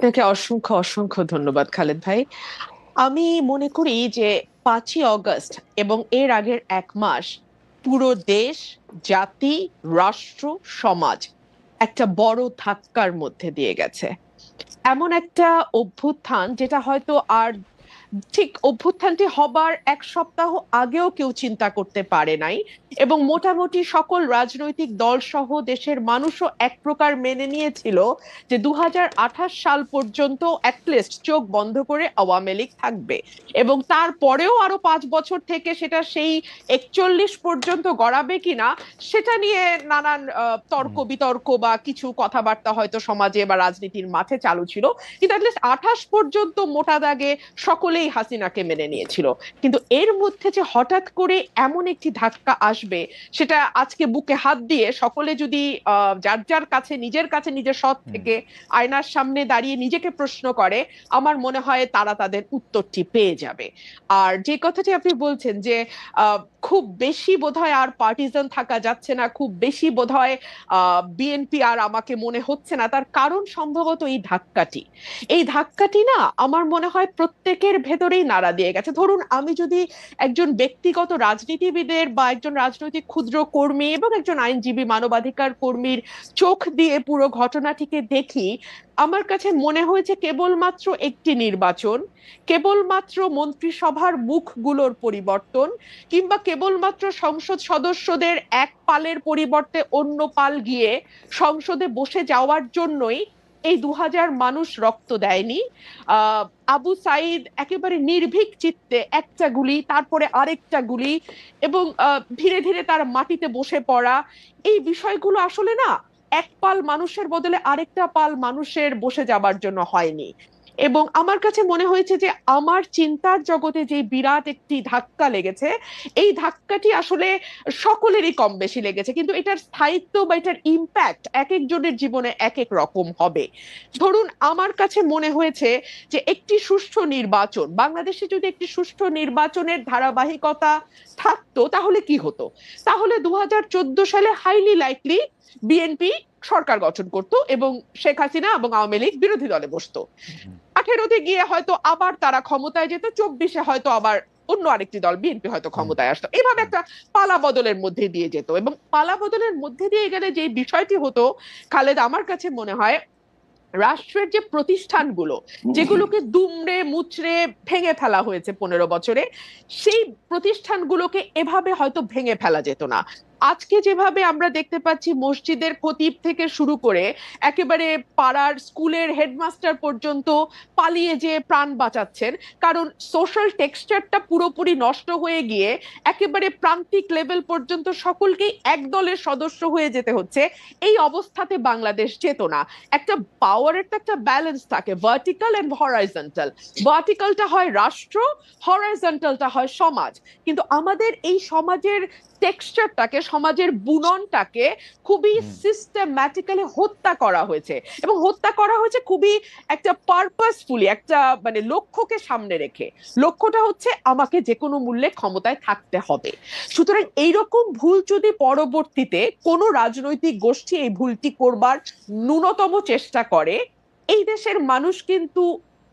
আপনাকে অসংখ্য অসংখ্য ধন্যবাদ খালেদ ভাই। আমি মনে করি যে 5ই অগস্ট এবং এর আগের 1 মাস পুরো দেশ, জাতি, রাষ্ট্র, সমাজ একটা বড় ধাক্কার মধ্যে দিয়ে গেছে। এমন একটা অভ্যুত্থান যেটা হয়তো আর ঠিক অভ্যুত্থানটি হবার 1 সপ্তাহ আগেও কেউ চিন্তা করতে পারে নাই, এবং মোটামুটি সকল রাজনৈতিক দল সহ দেশের মানুষও এক প্রকার মেনে নিয়েছিল যে 2028 সাল পর্যন্ত অ্যাটলিস্ট চোখ বন্ধ করে আওয়ামী লীগ থাকবে, এবং তারপরেও আরো 5 বছর থেকে সেটা সেই 41 পর্যন্ত গড়াবে কিনা সেটা নিয়ে নানান তর্ক হুম, বিতর্ক বা কিছু কথাবার্তা হয়তো সমাজে বা রাজনীতির মাঠে চালু ছিল। কিন্তু অ্যাটলিস্ট 28 পর্যন্ত মোটা দাগে সকলেই হাসিনাকে মেনে নিয়েছিল। কিন্তু এর মধ্যে যে হঠাৎ করে এমন একটি ধাক্কা আসবে, সেটা আজকে বুকে হাত দিয়ে সকলে যদি যার যার কাছে নিজের সৎ হুম। থেকে আয়নার সামনে দাঁড়িয়ে নিজেকে প্রশ্ন করে, আমার মনে হয় তারা তাদের উত্তরটি পেয়ে যাবে। আর যে কথাটি আপনি বলছেন যে আহ, খুব বেশি বোধহয় আর পার্টিজান থাকা যাচ্ছে না, খুব বেশি বোধহয় বিএনপি আর আমাকে মনে হচ্ছে না, তার কারণ সম্ভবত এই ধাক্কাটি না আমার মনে হয় প্রত্যেকের ভেতরেই নাড়া দিয়ে গেছে। ধরুন আমি যদি একজন ব্যক্তিগত রাজনীতিবিদের বা একজন রাজনৈতিক ক্ষুদ্র কর্মী এবং একজন আইনজীবী মানবাধিকার কর্মীর চোখ দিয়ে পুরো ঘটনাটিকে দেখি, আমার কাছে মনে হয়েছে কেবলমাত্র একটি নির্বাচন, কেবলমাত্র মন্ত্রিসভার মুখগুলোর পরিবর্তন, কিংবা কেবলমাত্র সংসদ সদস্যদের এক পালের পরিবর্তে অন্য পাল গিয়ে সংসদে বসে যাওয়ার জন্যই এই 2000 মানুষ রক্ত দেয়নি। আহ আবু সাইদ একেবারে নির্ভীক চিত্তে একটা গুলি, তারপরে আরেকটা গুলি, এবং ধীরে ধীরে তার মাটিতে বসে পড়া, এই বিষয়গুলো আসলে না এক পাল মানুষের বদলে আরেকটা পাল মানুষের বসে যাবার জন্য হয়নি। এবং আমার কাছে মনে হয়েছে যে আমার চিন্তার জগতে যে বিরাট একটি ধাক্কা লেগেছে, এই ধাক্কাটি আসলে সকলেরই কম বেশি লেগেছে, কিন্তু এটার স্থায়িত্ব বা এটার ইম্প্যাক্ট এক একজনের জীবনে এক এক রকম হবে। ধরুন আমার কাছে মনে হয়েছে যে একটি সুষ্ঠু নির্বাচন, বাংলাদেশে যদি একটি সুষ্ঠু নির্বাচনের ধারাবাহিকতা থাকতো তাহলে কি হতো? তাহলে 2014 সালে হাইলি লাইকলি বিএনপি সরকার গঠন করত এবং শেখ হাসিনা এবং আওয়ামী লীগ বিরোধী দলে বসতো। 18তে গিয়ে হয়তো আবার তারা ক্ষমতায় যেত, 24-এ হয়তো আবার অন্য আরেকটি দল বিএনপি হয়তো হুম, ক্ষমতায় আসতো, এভাবে হুম, একটা পালা বদলের মধ্যে দিয়ে যেত। এবং পালা বদলের মধ্যে দিয়ে গেলে যে বিষয়টি হতো খালেদ, আমার কাছে মনে হয় রাষ্ট্রের যে প্রতিষ্ঠানগুলো যেগুলোকে দুমড়ে মুচড়ে ভেঙে ফেলা হয়েছে 15 বছরে, সেই প্রতিষ্ঠানগুলোকে এভাবে হয়তো ভেঙে ফেলা যেত না। আজকে যেভাবে আমরা দেখতে পাচ্ছি মসজিদের খতিব থেকে শুরু করে একেবারে পাড়ার স্কুলের হেডমাস্টার পর্যন্ত পালিয়ে যে প্রাণ বাঁচাচ্ছেন, কারণ সোশ্যাল টেক্সচারটা পুরোপুরি নষ্ট হয়ে গিয়ে একেবারে প্রান্তিক লেভেল পর্যন্ত সকলকেই এক দলের সদস্য হয়ে যেতে হচ্ছে, এই অবস্থাতে বাংলাদেশ যেত না। একটা পাওয়ারের তো একটা ব্যালেন্স থাকে, ভার্টিক্যাল এন্ড হরাইজন্টাল। ভার্টিক্যালটা হয় রাষ্ট্র, হরাইজন্টালটা হয় সমাজ। কিন্তু আমাদের এই সমাজের টেক্সচারটাকে, সমাজের বুননটাকে খুবই হুম। সিস্টেম্যাটিক্যালি হত্যা করা হয়েছে, এবং হত্যা করা হয়েছে খুবই একটা পারপাসফুলি, একটা মানে লক্ষ্যকে সামনে রেখে। লক্ষ্যটা হচ্ছে আমাকে যে কোনো মূল্যে ক্ষমতায় থাকতে হবে। সুতরাং এইরকম ভুল যদি পরবর্তীতে কোনো রাজনৈতিক গোষ্ঠী এই ভুলটি করবার ন্যূনতম চেষ্টা করে, এই দেশের মানুষ কিন্তু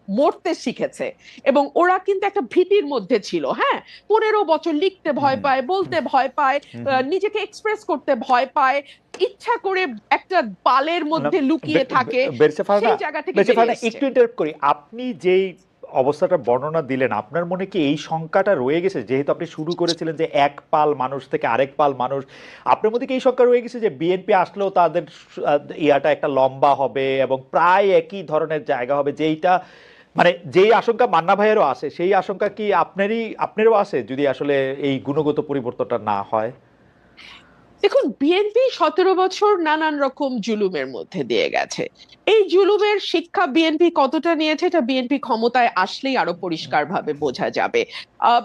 মরতে শিখেছে, এবং ওরা কিন্তু একটা ভীতির মধ্যে ছিল। হ্যাঁ, 15 বছর লিখতে হুম, ভয় হুম, পায়, হুম, বলতে ভয় পায়, হুম, হুম। নিজেকে এক্সপ্রেস করতে ভয় পায়, ইচ্ছা করে একটা পালের না, মধ্যে লুকিয়ে থাকে। বেরসে ফারহানা, সেই জায়গা থেকে বেরসে বেরিয়ে ফারহানা এসছে। একটু ইন্টারাপ্ট করি। আপনি যেই অবস্থাটা বর্ণনা দিলেন, আপনার মনে কি এই শঙ্কাটা রয়ে গেছে, যেহেতু আপনি শুরু করেছিলেন যে এক পাল মানুষ থেকে আরেক পাল মানুষ, আপনার মধ্যে কি এই শঙ্কা রয়ে গেছে যে বিএনপি আসলেও তাদের ইয়াটা একটা লম্বা হবে এবং প্রায় একই ধরনের জায়গা হবে, যেইটা মানে যেই আশঙ্কা মান্না ভাইয়েরও আছে, সেই আশঙ্কা কি আপনারও আছে যদি আসলে এই গুণগত পরিবর্তনটা না হয়? দেখুন, বিএনপি 17 বছর নানান রকম জুলুমের মধ্যে দিয়ে গেছে। এই জুলুমের শিক্ষা বিএনপি কতটা নিয়েছে এটা বিএনপি ক্ষমতায় আসলেই আরো পরিষ্কারভাবে বোঝা যাবে।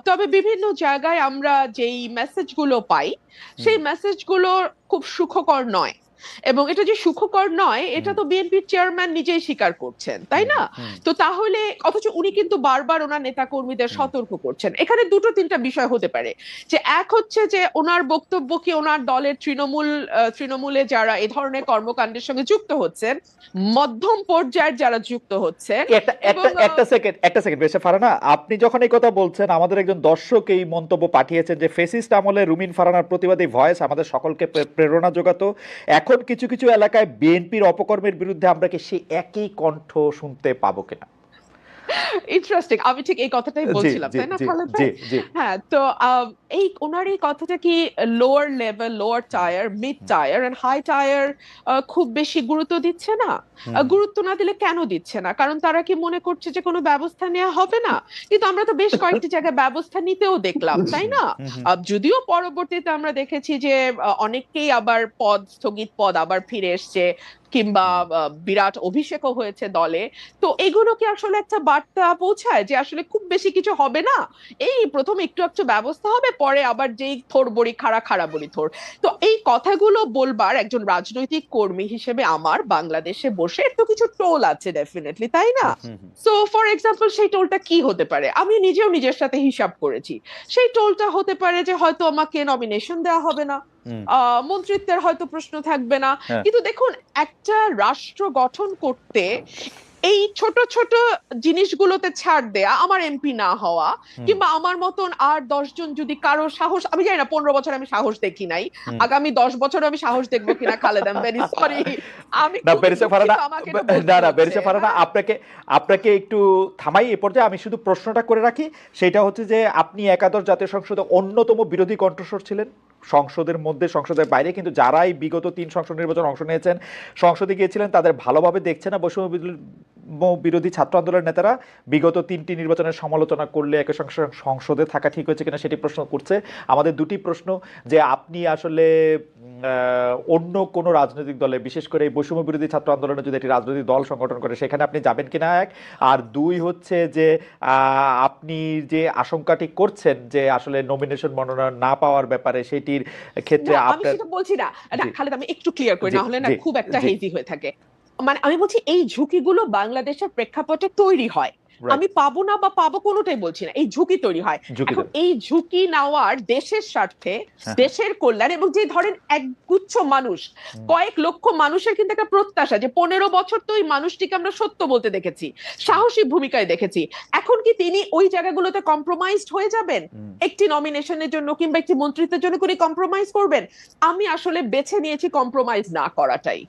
তবে বিভিন্ন জায়গায় আমরা যেই মেসেজগুলো পাই, হুম, সেই মেসেজগুলো খুব সুখকর নয়। এবং এটা যে সুখকর নয় এটা তো বিএনপির চেয়ারম্যান নিজেই স্বীকার করছেন, তাই না? তো তাহলে অথচ উনি কিন্তু বারবার ওনার নেতা কর্মীদের সতর্ক করছেন। এখানে দুটো তিনটা বিষয় হতে পারে, যে এক হচ্ছে যে ওনার বক্তব্য কি ওনার দলের তৃণমূলে যারা এ ধরনের কর্মকাণ্ডের সঙ্গে যুক্ত হচ্ছেন, মধ্যম পর্যায়ের যারা যুক্ত হচ্ছেন। এবং একটা সেকেন্ড বেশি ফারানা, আপনি যখন এই কথা বলছেন আমাদের একজন দর্শক এই মন্তব্য পাঠিয়েছেন যে ফেসিস্ট আমলে রুমিন ফারানার প্রতিবাদী ভয়েস আমাদের সকলকে প্রেরণা যোগাতো, এখন কিছু কিছু এলাকায় বিএনপির অপকর্মের বিরুদ্ধে আমরা কি সেই একই কণ্ঠ শুনতে পাবো কিনা? ইন্টারেস্টিং, আমি ঠিক এই কথাটাই বলছিলাম, তাই না খালেদ ভাই? হ্যাঁ, তো এই ওনার এই কথাটা কি lower level, lower tier, mid tier and high tier খুব বেশি গুরুত্ব দিচ্ছে না? গুরুত্ব না দিলে কেন দিচ্ছে না? কারণ তারা কি মনে করছে যে কোনো ব্যবস্থা নেওয়া হবে না? কিন্তু আমরা তো বেশ কয়েকটি জায়গায় ব্যবস্থা নিতেও দেখলাম, তাই না? যদিও পরবর্তীতে আমরা দেখেছি যে অনেককেই আবার স্থগিত পদ আবার ফিরে এসছে, কিংবা বিরাট অভিষেকও হয়েছে দলে। তো এগুলো কি আসলে একটা বার্তা পৌঁছায় যে আসলে খুব বেশি কিছু হবে না, এই প্রথম একটু একটু ব্যবস্থা হবে, পরে আবার যেই থোর বড়ি খাড়া, খাড়া বড়ি থোর? তো এই কথাগুলো বলবার একজন রাজনৈতিক কর্মী হিসেবে আমার বাংলাদেশে বসে তো কিছু টোল আছে ডেফিনেটলি, তাই না? সো ফর এক্সাম্পল, সেই টোলটা কি হতে পারে? আমি নিজেও নিজের সাথে হিসাব করেছি। সেই টোলটা হতে পারে যে হয়তো আমাকে নমিনেশন দেওয়া হবে না, মন্ত্রিত্বের হয়তো প্রশ্ন থাকবে না। কিন্তু দেখুন, একটা রাষ্ট্র গঠন করতে এই ছোট ছোট জিনিসগুলোতে ছাড় দেয়া, আমার এমপি না হওয়া, কিংবা আমার মতন আর 10 জন যদি কারো সাহস, আমি জানি না 15 বছর আমি সাহস দেখি নাই, আগামী 10 বছর আমি সাহস দেখবো কিনা Khaled, I am very sorry. আমি আপনাকে একটু থামাই এ পর্যায়ে, আমি শুধু প্রশ্নটা করে রাখি, সেটা হচ্ছে যে আপনি একাদশ জাতীয় সংসদে অন্যতম বিরোধী কণ্ঠস্বর ছিলেন, সংসদের মধ্যে সংসদের বাইরে, কিন্তু যারাই বিগত 3 সংসদ নির্বাচন অংশ নিয়েছেন, সংসদে গিয়েছিলেন, তাদের ভালোভাবে দেখছে না বৈষম্য বিরোধী ছাত্র আন্দোলনের নেতারা বিগত 3টি নির্বাচনের সমালোচনা করলে একই সঙ্গে সংসদে থাকা ঠিক হয়েছে কিনা সেটি প্রশ্ন করছে। আমাদের দুটি প্রশ্ন, যে আপনি আসলে অন্য কোনো রাজনৈতিক দলে, বিশেষ করে এই বৈষম্য বিরোধী ছাত্র আন্দোলনে যদি একটি রাজনৈতিক দল সংগঠন করে সেখানে আপনি যাবেন কিনা, এক। আর দুই হচ্ছে যে আপনি যে আশঙ্কাটি করছেন যে আসলে নমিনেশন মনোনয়ন না পাওয়ার ব্যাপারে, সেটির ক্ষেত্রে আমি সেটা বলছি না খালেদ, আমি একটু ক্লিয়ার করি, না হলে না খুব একটা হেজি হয়ে থাকে। মানে আমি বলছি এই ঝুঁকিগুলো বাংলাদেশের প্রেক্ষাপটে তৈরি হয়, আমি পাবো না বা পাবো কোনোটাই বলছি না, এই ঝুঁকি তৈরি হয়। এখন এই ঝুঁকি নেওয়ার দেশের স্বার্থে, দেশের কল্যাণ, এবং যে ধরেন একগুচ্ছ মানুষ, কয়েক লক্ষ মানুষের কিন্তু একটা প্রত্যাশা যে 15 বছর তো ওই মানুষটিকে আমরা সত্য বলতে দেখেছি, সাহসী ভূমিকায় দেখেছি, এখন কি তিনি ওই জায়গাগুলোতে কম্প্রোমাইজড হয়ে যাবেন? একটি নমিনেশনের জন্য কিংবা একটি মন্ত্রিত্বের জন্য করে কম্প্রোমাইজ করবেন? আমি আসলে বেছে নিয়েছি কম্প্রোমাইজ না করাটাই।